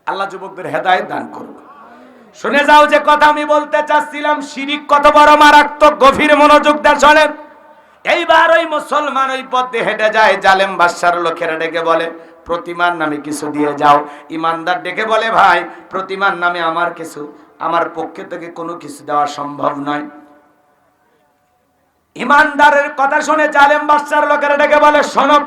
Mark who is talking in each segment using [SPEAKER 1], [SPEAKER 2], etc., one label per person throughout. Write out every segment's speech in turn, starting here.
[SPEAKER 1] আল্লাহ যুবকদের হেদায়েত দান করুন। শুনে যাও যে কথা আমি বলতে চাচ্ছিলাম, শিরিক কত বড় মারাত্মক, গভীর মনোযোগ দিয়ে শোনেন। এইবার ওই মুসলমান ওই পথ দিয়ে হেঁটে যায়, জালেম বাদশার লোকেরা ডেকে বলে প্রতিমার নামে কিছু দিয়ে যাও। ইমানদার ডেকে বলে ভাই প্রতিমার নামে আমার পক্ষে থেকে কোনো কিছু দেওয়া সম্ভব নয়। ইমানদারের কথা শুনে জালেম বাদশার লোকেরা ডেকে বলে শোনো,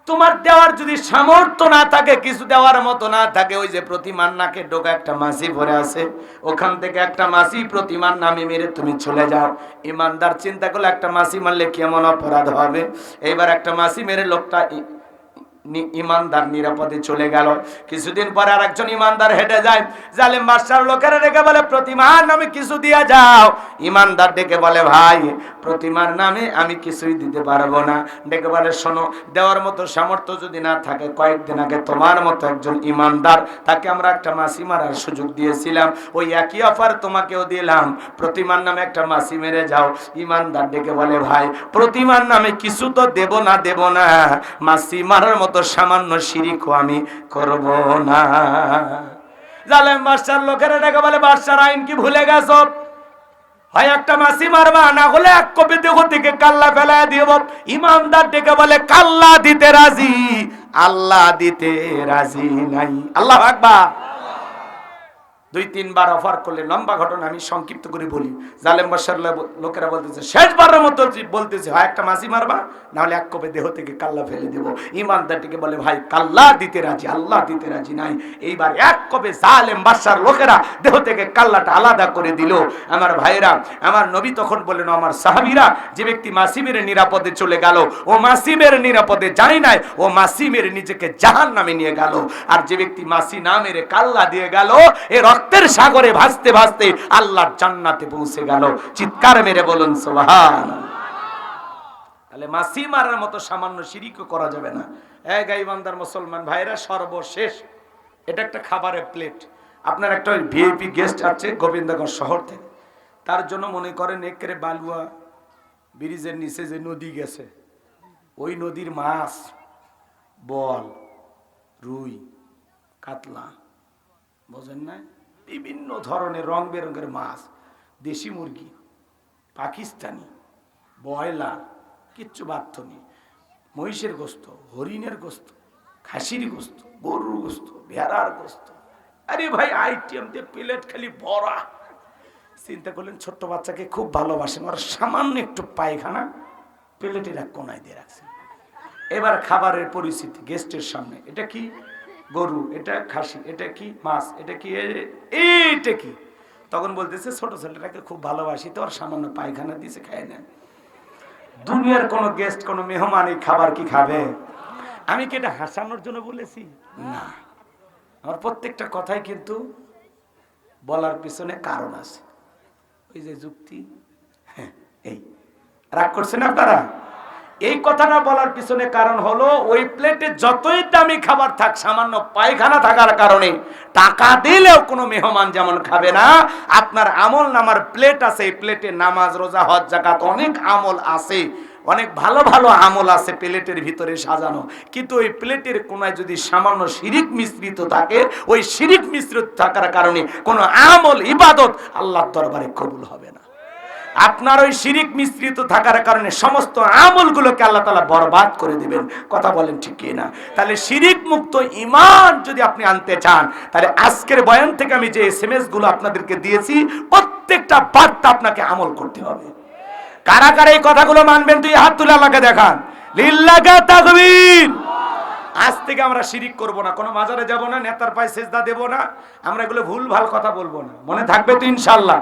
[SPEAKER 1] তোমার দেওয়ার যদি সামর্থ্য না থাকে, কিছু দেওয়ার মতো না থাকে, ওই যে প্রতিমার নাকে ডোকা একটা মাছি ভরে আছে, ওখান থেকে একটা মাছি প্রতিমার নামে মেরে তুমি চলে যাও। ইমানদার চিন্তা করলে একটা মাছি মারলে কেমন অপরাধ হবে। এইবার একটা মাছি মেরে লোকটা ইমানদার নিরাপদে চলে গেল। কিছুদিন পরে আর একজন ইমানদার হেঁটে যায়, জালেম বাদশার লোকেরা ডেকে বলে প্রতিমার নামে কিছু দিয়ে যাও। ইমানদার ডেকে বলে ভাই প্রতিমার নামে আমি কিছুই দিতে পারবো না। ডেকে বলে শোনো, দেওয়ার মতো সামর্থ্য যদি না থাকে, কয়েকদিন আগে তোমার মতো একজন ইমানদার, তাকে আমরা একটা মাছি মারার সুযোগ দিয়েছিলাম, ওই একই অফার তোমাকেও দিলাম, প্রতিমার নামে একটা মাছি মেরে যাও। ইমানদার ডেকে বলে ভাই প্রতিমার নামে কিছু তো দেব না, মাছি মারার মতো সামান্য শিরিকও আমি করব না। জালেম বাদশার লোকেরা ডেকে বলে বাদশার আইন কি ভুলে গেছো? হয় একটা মাছি মারবা, না হলে এক কপি দেহ থেকে কাল্লা ফেলায় দিব। ইমানদার ডেকে বলে কাল্লা দিতে রাজি, আল্লাহ দিতে রাজি নাই। আল্লাহু আকবার। দুই তিনবার অফার করলে, লম্বা ঘটনা আমি সংক্ষিপ্ত করে বলি। জালেম বাদশার লোকেরা বলতেছে শেষবারের মতো বলতেছে হয় একটা মাছি মারবা, না হলে এক কপে দেহ থেকে কাল্লা ফেলে দেব। ইমানদারটিকে বলে ভাই কাল্লা দিতে রাজি, আল্লাহ দিতে রাজি নাই। এইবার এক কপে জালেম বাদশার লোকেরা দেহ থেকে কাল্লাটা আলাদা করে দিল। আমার ভাইরা, আমার নবী তখন বললেন আমার সাহাবীরা, যে ব্যক্তি মাছি মেরে নিরাপদে চলে গেল, ও মাছি মেরে নিরাপদে যায় নাই, ও মাছি মেরে নিজেকে জাহান্নামে নিয়ে গেল। আর যে ব্যক্তি মাছি না মেরে কাল্লা দিয়ে গেল, এ রক্তের সাগরে ভাসতে ভাসতে আল্লাহর জান্নাতে পৌঁছে গেল। চিৎকার মেরে বলুন সুবহানাল্লাহ। তাহলে মাছি মারার মতো সামান্য শিরিকও করা যাবে না। এই গাইবান্দার মুসলমান ভাইরা, সর্বশেষ এটা একটা খাবারের প্লেট। আপনার একটা ভিআইপি গেস্ট আছে গোবিন্দগঞ্জ শহর থেকে, তার জন্য মনে করেন একেবারে বালুয়া ব্রিজের নিচে যে নদী গেছে, ওই নদীর মাছ, বল, রুই, কাতলা, বোঝেন না, বিভিন্ন ধরনের রং বেরঙের মাছ, দেশি মুরগি, পাকিস্তানি, ব্রয়লার, কিচ্ছু বাধ্য নেই, মহিষের গোস্ত, হরিণের গোস্ত, খাসির গোস্ত, গরুর গোস্ত, ভেড়ার গোস্ত। আরে ভাই আইটেম দিয়ে প্লেট খালি ভরা। চিন্তা করলেন ছোট্ট বাচ্চাকে খুব ভালোবাসেন, ওর সামান্য একটু পায়খানা প্লেটের এক কোনায় দিয়ে রাখছেন। এবার খাবারের পরিস্থিতি গেস্টের সামনে, এটা কি গরু, এটা খাসি, এটা কি মাছ, এটা কি, এইটা কি? তখন বলতেছে ছোট ছেলেটাকে খুব ভালোবাসি, তো ওর সামান্য পায়খানা দিয়েছে, খায় না। দুনিয়ার কোন গেস্ট, কোন মেহমান এই খাবার কি খাবে? আমি কি এটা হাসানোর জন্য বলেছি? না, আমার প্রত্যেকটা কথাই কিন্তু বলার পিছনে কারণ আছে। ওই যে যুক্তি, এই রাগ করছেন আপনারা? এই কথাটা বলার পিছনে কারণ হলো, ওই প্লেটে যতই দামি খাবার থাক, সামান্য পায়খানা থাকার কারণে টাকা দিলেও কোনো মেহমান যেমন খাবে না। আপনার আমল নামার প্লেট আছে, এই প্লেটে নামাজ, রোজা, হজ, যাকাত, অনেক আমল আছে, অনেক ভালো ভালো আমল আছে প্লেটের ভিতরে সাজানো, কিন্তু ওই প্লেটের কোনায় যদি সামান্য শিরিক মিশ্রিত থাকে, ওই শিরিক মিশ্রিত থাকার কারণে কোনো আমল, ইবাদত আল্লাহর দরবারে কবুল হবে না। আপনার ওই শিরিক মিশ্রিত থাকার কারণে সমস্ত আমলগুলোকে আল্লাহ তাআলা বরবাদ করে দিবেন। কথা বলেন ঠিক কি না? তাহলে শিরিক মুক্ত ঈমান যদি আপনি আনতে চান, তাহলে আজকের বয়ান থেকে আমি যে এসএমএস গুলো আপনাদেরকে দিয়েছি, প্রত্যেকটা বার্তা আপনাকে আমল করতে হবে। কারা কারা এই কথাগুলো মানবেন? তুই হাত তুলে আল্লাহকে দেখান। লিল্লাহি তাকবীর। আজ থেকে আমরা শিরিক করব না, কোনো মাজারে যাব না, নেতার পায়ে সেজদা দেব না, আমরা এগুলো ভুল ভাল কথা বলবো না। মনে থাকবে তো ইনশাআল্লাহ?